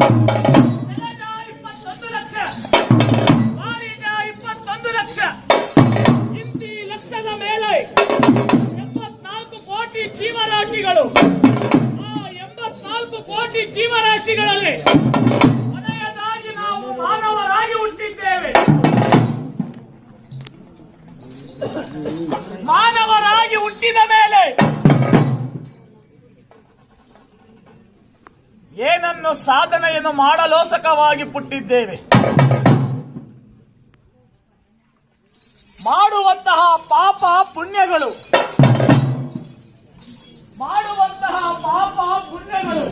ನೆಲದ 21 ಲಕ್ಷ, ವಾರಿಜ 21 ಲಕ್ಷ, ಇಂತಿ ಲಕ್ಷದ ಮೇಲೆ 84 ಕೋಟಿ ಜೀವರಾಶಿಗಳು. ಆ 84 ಕೋಟಿ ಜೀವರಾಶಿಗಳಲ್ಲಿ ಕೊನೆಯದಾಗಿ ನಾವು ಮಾನವರಾಗಿ ಹುಟ್ಟಿದ್ದೇವೆ. ಮಾನವರಾಗಿ ಹುಟ್ಟಿದ ಮೇಲೆ ಏನನ್ನು ಸಾಧನೆಯನ್ನು ಮಾಡಲೋಸಕವಾಗಿ ಪುಟ್ಟಿದ್ದೇವೆ. ಮಾಡುವಂತಹ ಪಾಪ ಪುಣ್ಯಗಳು ಮಾಡುವಂತಹ ಪಾಪ ಪುಣ್ಯಗಳು